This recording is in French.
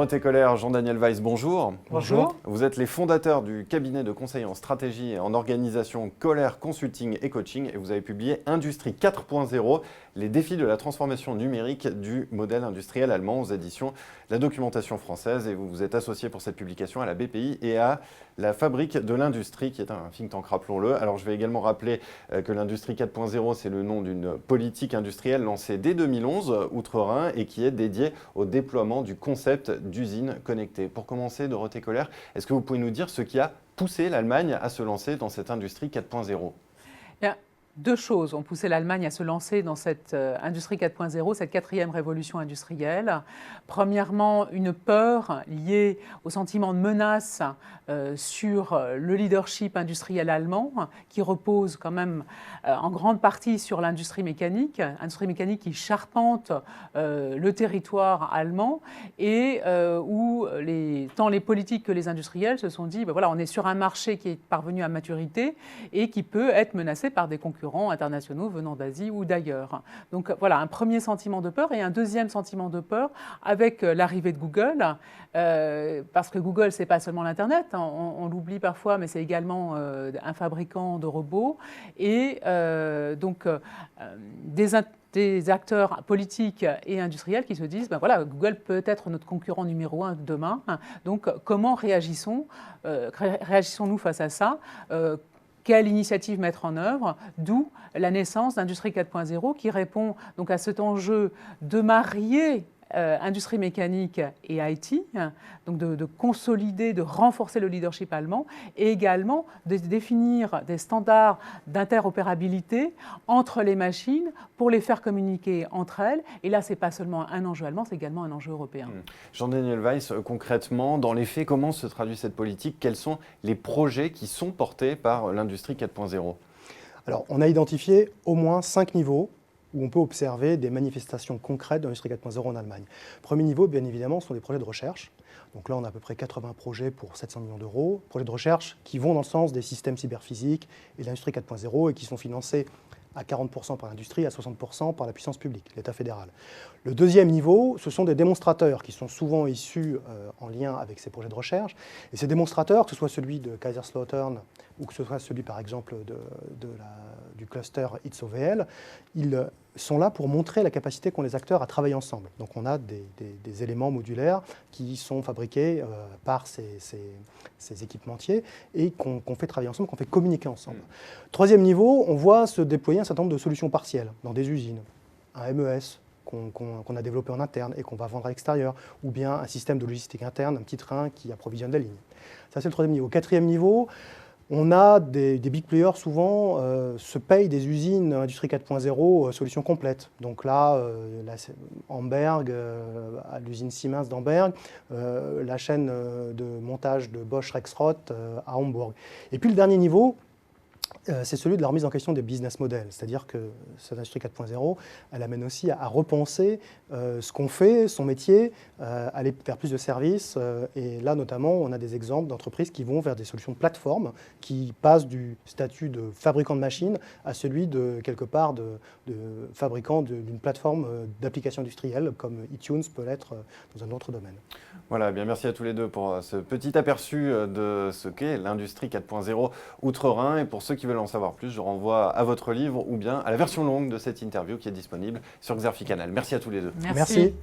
Dorothée Koller, Jean-Daniel Weiss, bonjour. Bonjour. Vous êtes les fondateurs du cabinet de conseil en stratégie et en organisation Koller Consulting et Coaching et vous avez publié Industrie 4.0, les défis de la transformation numérique du modèle industriel allemand aux éditions La Documentation Française. Et vous vous êtes associé pour cette publication à la BPI et à la Fabrique de l'Industrie, qui est un think tank, rappelons-le. Alors je vais également rappeler que l'Industrie 4.0, c'est le nom d'une politique industrielle lancée dès 2011, outre-Rhin, et qui est dédiée au déploiement du concept d'usine connectée. Pour commencer, Dorothée Koller, est-ce que vous pouvez nous dire ce qui a poussé l'Allemagne à se lancer dans cette Industrie 4.0 ? Bien, deux choses ont poussé l'Allemagne à se lancer dans cette Industrie 4.0, cette quatrième révolution industrielle. Premièrement, une peur liée au sentiment de menace sur le leadership industriel allemand, qui repose quand même en grande partie sur l'industrie mécanique qui charpente le territoire allemand et où tant les politiques que les industriels se sont dit, ben voilà, on est sur un marché qui est parvenu à maturité et qui peut être menacé par des concurrents internationaux venant d'Asie ou d'ailleurs. Donc voilà, un premier sentiment de peur et un deuxième sentiment de peur avec l'arrivée de Google, parce que Google, c'est pas seulement l'Internet, hein, on l'oublie parfois, mais c'est également un fabricant de robots et des acteurs politiques et industriels qui se disent, ben voilà, Google peut être notre concurrent numéro 1 demain. Donc comment réagissons-nous face à ça ? Quelle initiative mettre en œuvre, d'où la naissance d'Industrie 4.0 qui répond donc à cet enjeu de marier industrie mécanique et IT, donc de consolider, de renforcer le leadership allemand et également de définir des standards d'interopérabilité entre les machines pour les faire communiquer entre elles. Et là, ce n'est pas seulement un enjeu allemand, c'est également un enjeu européen. Jean-Daniel Weiss, concrètement, dans les faits, comment se traduit cette politique ? Quels sont les projets qui sont portés par l'Industrie 4.0 ? Alors, on a identifié au moins 5 niveaux où on peut observer des manifestations concrètes de l'Industrie 4.0 en Allemagne. Premier niveau, bien évidemment, sont des projets de recherche. Donc là, on a à peu près 80 projets pour 700 millions d'euros. Projets de recherche qui vont dans le sens des systèmes cyberphysiques et de l'Industrie 4.0 et qui sont financés à 40% par l'industrie, à 60% par la puissance publique, l'État fédéral. Le deuxième niveau, ce sont des démonstrateurs qui sont souvent issus en lien avec ces projets de recherche. Et ces démonstrateurs, que ce soit celui de Kaiserslautern ou que ce soit celui, par exemple, du cluster ITS-OVL, ils sont là pour montrer la capacité qu'ont les acteurs à travailler ensemble. Donc on a des éléments modulaires qui sont fabriqués par ces équipementiers et qu'on fait travailler ensemble, qu'on fait communiquer ensemble. Troisième niveau, on voit se déployer un certain nombre de solutions partielles dans des usines, un MES qu'on a développé en interne et qu'on va vendre à l'extérieur, ou bien un système de logistique interne, un petit train qui approvisionne la ligne. Ça, c'est le troisième niveau. Quatrième niveau, on a des big players souvent se payent des usines Industrie 4.0 solutions complètes. Donc là, Amberg, à l'usine Siemens d'Amberg, la chaîne de montage de Bosch Rexroth à Hambourg. Et puis le dernier niveau, c'est celui de la remise en question des business models. C'est-à-dire que cette Industrie 4.0, elle amène aussi à repenser ce qu'on fait, son métier, aller vers plus de services. Et là, notamment, on a des exemples d'entreprises qui vont vers des solutions de plateforme, qui passent du statut de fabricant de machines à celui de, quelque part, de fabricant d'une plateforme d'applications industrielles, comme iTunes peut l'être dans un autre domaine. Voilà, bien merci à tous les deux pour ce petit aperçu de ce qu'est l'Industrie 4.0 Outre-Rhin. Et pour ceux qui veulent en savoir plus, je renvoie à votre livre ou bien à la version longue de cette interview qui est disponible sur Xerfi Canal. Merci à tous les deux. Merci.